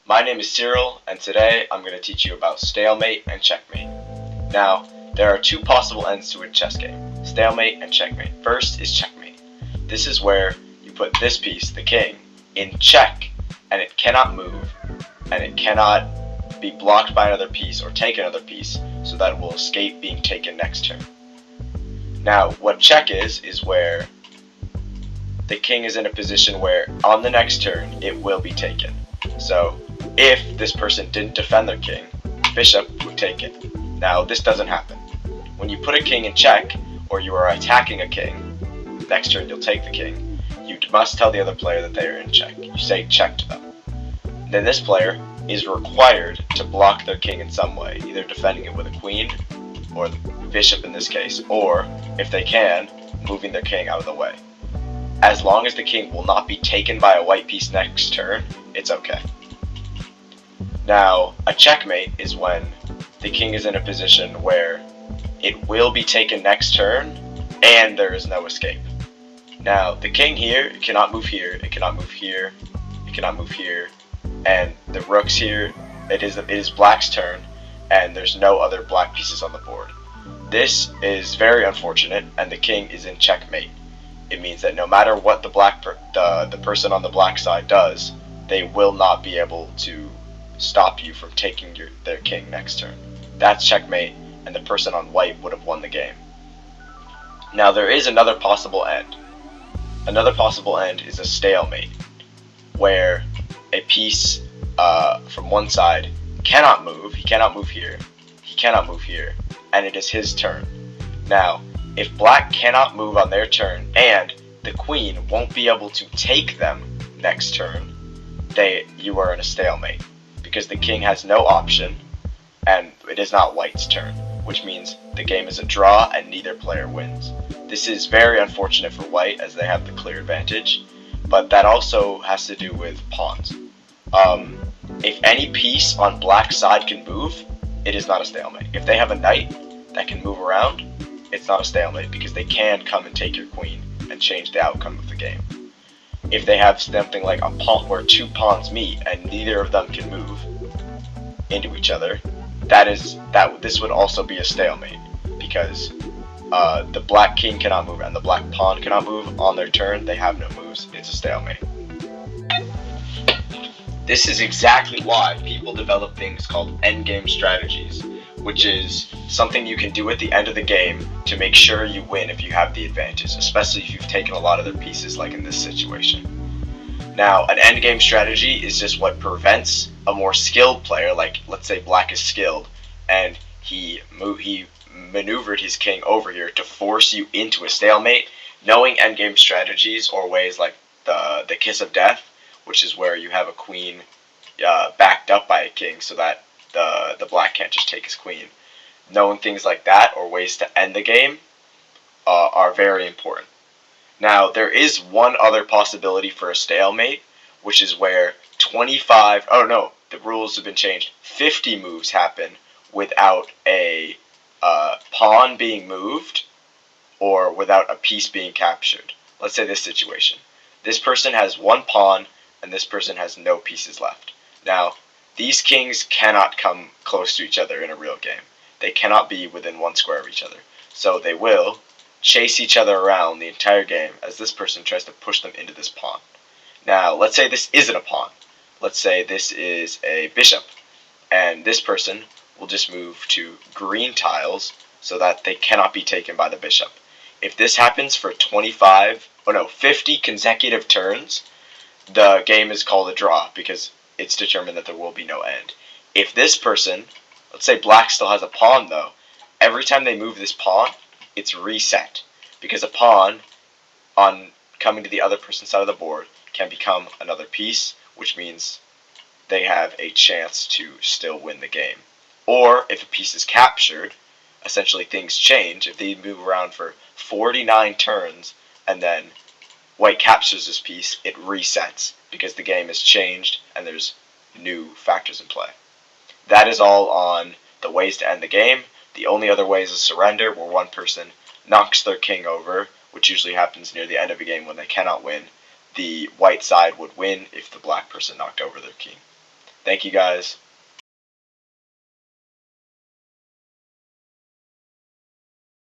My name is Cyril, and today I'm going to teach you about stalemate and checkmate. Now, there are two possible ends to a chess game, stalemate and checkmate. First is checkmate. This is where you put this piece, the king, in check, and it cannot move, and it cannot be blocked by another piece or take another piece, so that it will escape being taken next turn. Now, what check is where the king is in a position where on the next turn it will be taken. So if this person didn't defend their king, bishop would take it. Now this doesn't happen. When you put a king in check, or you are attacking a king, next turn you'll take the king, you must tell the other player that they are in check. You say check to them. Then this player is required to block their king in some way, either defending it with a queen, or the bishop in this case, or, if they can, moving their king out of the way. As long as the king will not be taken by a white piece next turn, it's okay. Now, a checkmate is when the king is in a position where it will be taken next turn, and there is no escape. Now, the king here, it cannot move here, it cannot move here, it cannot move here, and the rook's here, it is black's turn, and there's no other black pieces on the board. This is very unfortunate, and the king is in checkmate. It means that no matter what the person on the black side does, they will not be able to stop you from taking their king next turn. That's checkmate, and the person on white would have won the game. Now there is another possible end. Another possible end is a stalemate, where a piece from one side cannot move. He cannot move here. He cannot move here, and it is his turn. Now, if black cannot move on their turn, and the queen won't be able to take them next turn, you are in a stalemate, because the king has no option, and it is not white's turn, which means the game is a draw and neither player wins. This is very unfortunate for white, as they have the clear advantage, but that also has to do with pawns. If any piece on black's side can move, it is not a stalemate. If they have a knight that can move around, it's not a stalemate, because they can come and take your queen and change the outcome of the game. If they have something like a pawn where two pawns meet and neither of them can move into each other, this would also be a stalemate, because the black king cannot move and the black pawn cannot move on their turn. They have no moves. It's a stalemate. This is exactly why people develop things called endgame strategies, which is something you can do at the end of the game to make sure you win if you have the advantage, especially if you've taken a lot of their pieces, like in this situation. Now, an endgame strategy is just what prevents a more skilled player, like let's say black is skilled, and he maneuvered his king over here to force you into a stalemate. Knowing endgame strategies, or ways like the kiss of death, which is where you have a queen backed up by a king so that the black can't just take his queen. Knowing things like that, or ways to end the game, are very important. Now, there is one other possibility for a stalemate, which is where the rules have been changed. 50 moves happen without a pawn being moved, or without a piece being captured. Let's say this situation. This person has one pawn, and this person has no pieces left. Now, these kings cannot come close to each other in a real game. They cannot be within one square of each other. So they will chase each other around the entire game as this person tries to push them into this pawn. Now, let's say this isn't a pawn. Let's say this is a bishop, and this person will just move to green tiles so that they cannot be taken by the bishop. If this happens for 50 consecutive turns, the game is called a draw, because it's determined that there will be no end. If this person, let's say black still has a pawn though, every time they move this pawn, it's reset, because a pawn on coming to the other person's side of the board can become another piece, which means they have a chance to still win the game. Or if a piece is captured, essentially things change. If they move around for 49 turns and then white captures this piece, it resets, because the game has changed and there's new factors in play. That is all on the ways to end the game. The only other way is a surrender, where one person knocks their king over, which usually happens near the end of a game when they cannot win. The white side would win if the black person knocked over their king. Thank you guys.